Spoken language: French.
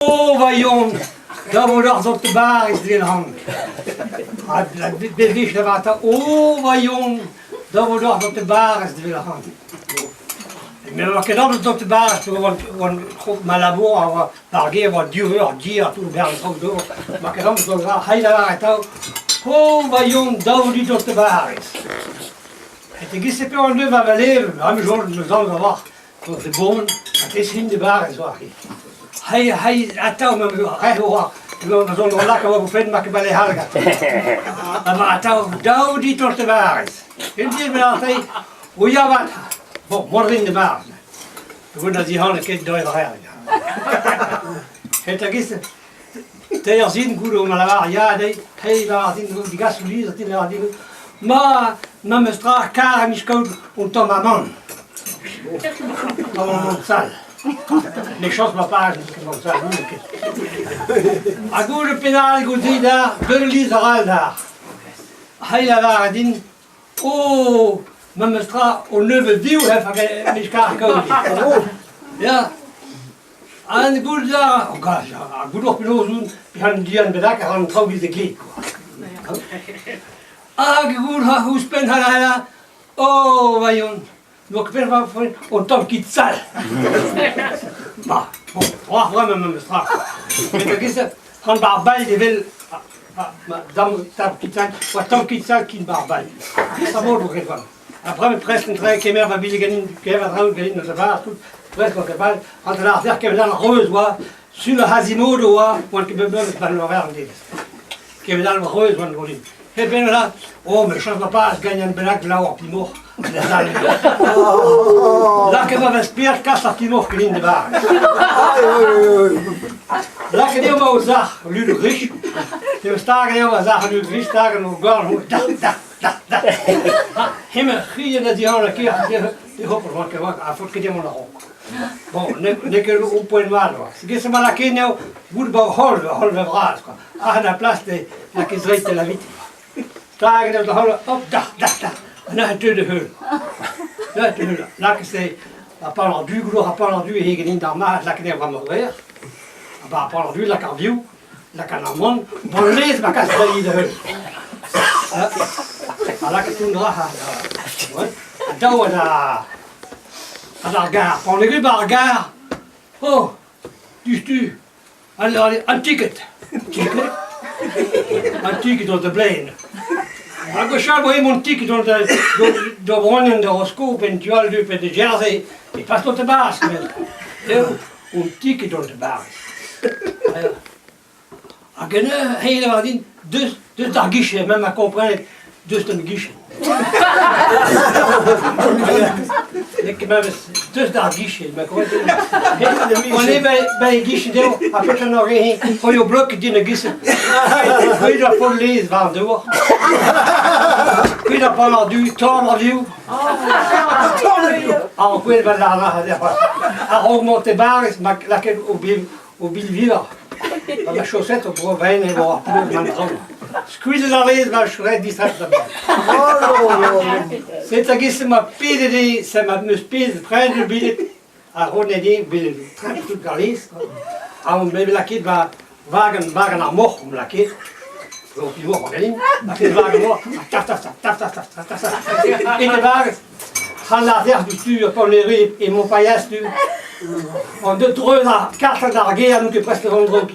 Oh, voyons, daar wordt op de bar is weer hangen. Dat beweegt de water. Oh, voyons, daar wordt op de bar is weer hangen. Mais wat kan altijd op de bar is, want mijn labor, daar geef wat duur, dier, toen ben ik ook door. Maar kan altijd op de bar, hij daar het. Oh, voyons, daar wordt op de bar is. Het is een paar uur waar we leven, we hebben zo'n gewacht. Tot de bomen, het is in de bar is waar. Hij touw met me recht hoor. We zullen lekker over vinden, maar ik ben niet helga. Maar touw die tot de bar is. Vindt je me altijd? Hoe ja wat? Bon, morgen in de bar. We gaan naar die handen kijken door de helga. Het is tegen zien goed om la ja, hij laat in die gasoline dat in laat in. Maar me straat kar mis koud om ton maman. Dans mon salle. Les choses me parlent comme ça. A goede penal goed daar, burlies er daar. Hij daar din. Oh, me straat on ne veut view heeft mis kar koud. Ja. En goed daar, oh gosh, goed op de doen. We gaan die aan bedakken aan trouw die kleed. Ah, goed, hoe spent hij daar? Oh, voyons. Donc, je vais faire un temps qui te sale. Bah, bon, on va vraiment me strafe. Mais qu'est-ce que c'est? Un barbal, il veut. Dans ta petite salle, ou un temps qui te sale qui ne barbal. Ça vaut pour quelque chose. Après, presque un trait qui est mère, va bien gagner, qui va travailler, gagner notre bar, tout. Presque on fait pas. Entre l'affaire qui est dans la rose, sur le Hasimodo, ou un qui peut même pas le voir, qui est dans le rose, ou un volume. Et bien là, oh, mais je ne sais pas, je gagne un blague là, au Pimor. Là, que ma vespère casse à Pimor, qui est de bar. Là, que je me zag, nu de riche. Je me stagen, je me zag, nu de riche, stagen, nu gaan, hoe, da. Himmel, gier dat die andere keer, die hopper, want ik voel que je me nog ook. Bon, ne que un point mal, c'est que c'est mal à Kenya, vous le holve bras, quoi. À la place de la caisse de la vitre. Dagen op de holle, op, da. En dan het de heul. Dat de heul. Laat ik zeggen, à pendu, glo à pendu, et gagné dans ma, la canne va mourir. À pendu, la cardio, la canne en monde, bon les, ma casse de heul. Là que tu n'auras, ouais. Dans à la gare, on est par gare. Oh, tu. Alors, un ticket. Un ticket dans de blaine. Ik ga wel een ticket door de woning, de horoscoop en het de Jersey. Ik pas tot de baas. Een ticket door de baas. Ik heb een hele wat in, dus daar guichet, met mijn comprendre, dus een guichet. Ik heb dus daar guichet, maar on est bij een guichet, après je nog een, voor je blok die een guichet. Kun je dat voor lezen van door. Kun je dat pendu, tendre view. En kun je dat à augmenter barres, maar laquelle au bilvivre. La chaussette au gros bain et au plus maintenant. Squeeze la raise, ma chouette distraite d'abord. C'est à qui c'est ma pide, c'est ma spise, prendre le billet à Ronedi, billet, traite tout galis. On met la kid va wagen à mort, on la kid. Op die woord, dat is waar gewoon. In de wagen gaan la terre du stuur pour les rues et mon paillasse du. On de trois quatre d'arguer à nous que presque vendredi.